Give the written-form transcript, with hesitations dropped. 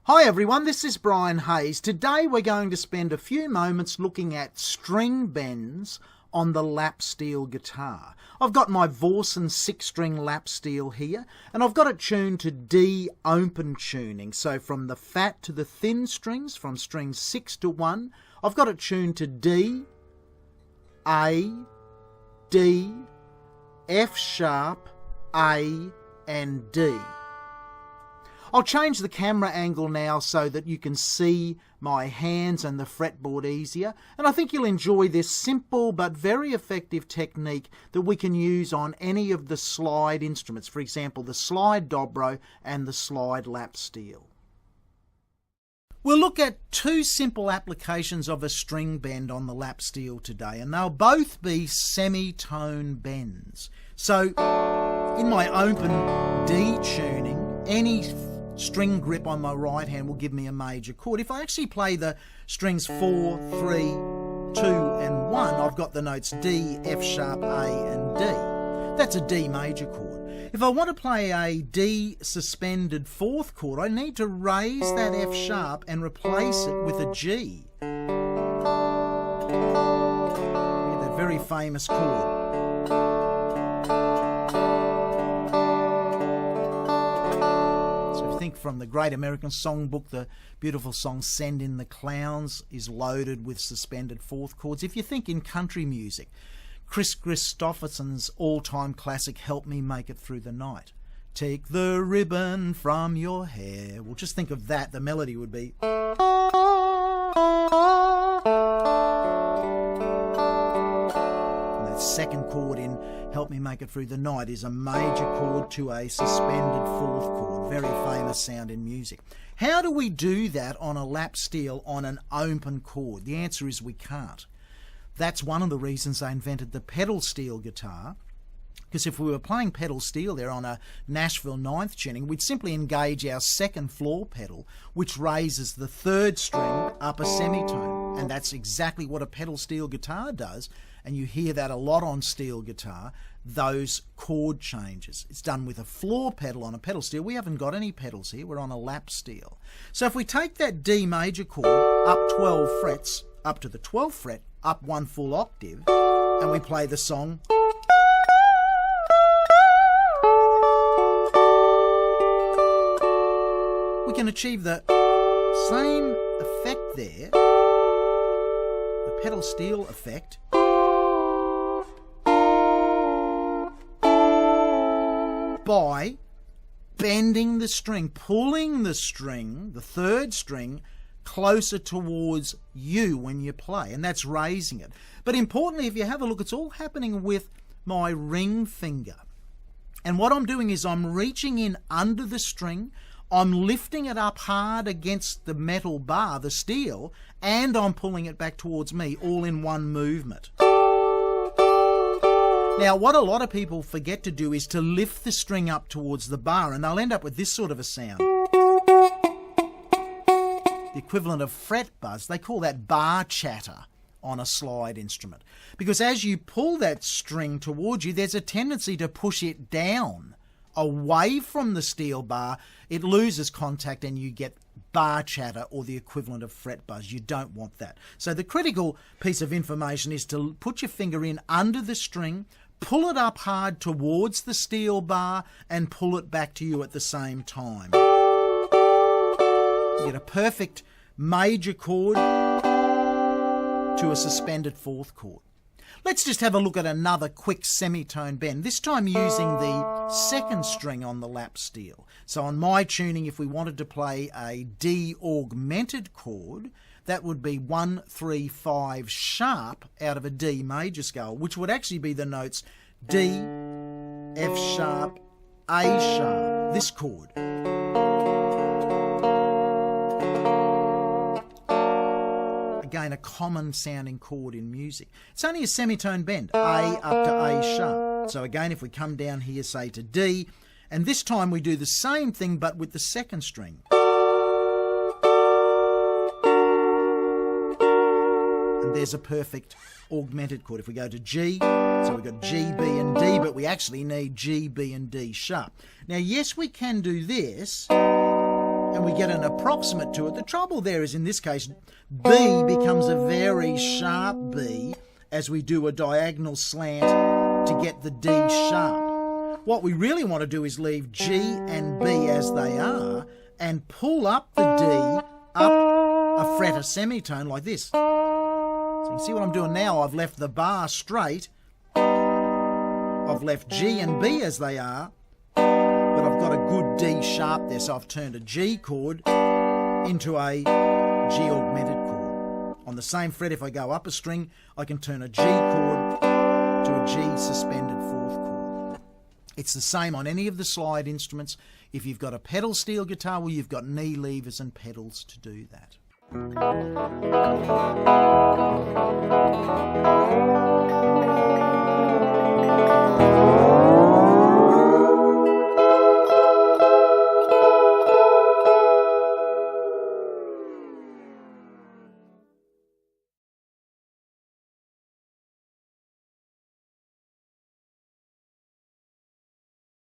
Hi everyone, this is Brian Hayes. Today we're going to spend a few moments looking at string bends on the lap steel guitar. I've got my Vorsen 6-string lap steel here, and I've got it tuned to D open tuning. So from the fat to the thin strings, from strings 6 to 1, I've got it tuned to D, A, D, F sharp, A, and D. I'll change the camera angle now so that you can see my hands and the fretboard easier, and I think you'll enjoy this simple but very effective technique that we can use on any of the slide instruments, for example the slide dobro and the slide lap steel. We'll look at two simple applications of a string bend on the lap steel today, and they'll both be semitone bends. So in my open D tuning, any string grip on my right hand will give me a major chord. If I actually play the strings 4, 3, 2 and 1, I've got the notes D, F sharp, A and D. That's a D major chord. If I want to play a D suspended 4th chord, I need to raise that F sharp and replace it with a G. That very famous chord. From the Great American Songbook, the beautiful song Send in the Clowns is loaded with suspended 4th chords. If you think in country music, Chris Christopherson's all-time classic Help Me Make It Through the Night. Take the ribbon from your hair. Well, just think of that. The melody would be... And that second chord in Help Me Make It Through the Night is a major chord to a suspended 4th chord. Very famous sound in music. How do we do that on a lap steel on an open chord? The answer is we can't. That's one of the reasons they invented the pedal steel guitar, because if we were playing pedal steel there on a Nashville 9th tuning, we'd simply engage our second floor pedal, which raises the 3rd string up a semitone. And that's exactly what a pedal steel guitar does, and you hear that a lot on steel guitar, those chord changes. It's done with a floor pedal on a pedal steel. We haven't got any pedals here, we're on a lap steel. So if we take that D major chord up 12 frets, up to the 12th fret, up 1 full octave, and we play the song, we can achieve the same effect there, the pedal steel effect, by bending the string, pulling the string, the 3rd string, closer towards you when you play, and that's raising it. But importantly, if you have a look, it's all happening with my ring finger. And what I'm doing is I'm reaching in under the string, I'm lifting it up hard against the metal bar, the steel, and I'm pulling it back towards me, all in one movement. Now, what a lot of people forget to do is to lift the string up towards the bar, and they'll end up with this sort of a sound. The equivalent of fret buzz. They call that bar chatter on a slide instrument. Because as you pull that string towards you, there's a tendency to push it down away from the steel bar. It loses contact and you get bar chatter, or the equivalent of fret buzz. You don't want that. So the critical piece of information is to put your finger in under the string, pull it up hard towards the steel bar, and pull it back to you at the same time. You get a perfect major chord to a suspended 4th chord. Let's just have a look at another quick semitone bend, this time using the 2nd string on the lap steel. So on my tuning, if we wanted to play a D augmented chord, that would be 1, 3, 5 sharp out of a D major scale, which would actually be the notes D, F sharp, A sharp, this chord. Again, a common sounding chord in music. It's only a semitone bend, A up to A sharp. So again, if we come down here, say to D, and this time we do the same thing but with the 2nd string. And there's a perfect augmented chord. If we go to G, so we've got G, B and D, but we actually need G, B and D sharp. Now yes, we can do this and we get an approximate to it. The trouble there is, in this case, B becomes a very sharp B as we do a diagonal slant to get the D sharp. What we really want to do is leave G and B as they are and pull up the D up a fret, a semitone like this. So you can see what I'm doing now. I've left the bar straight. I've left G and B as they are, but I've got a good D sharp there. So I've turned a G chord into a G augmented chord. On the same fret, if I go up a string, I can turn a G chord to a G suspended fourth chord. It's the same on any of the slide instruments. If you've got a pedal steel guitar, well, you've got knee levers and pedals to do that.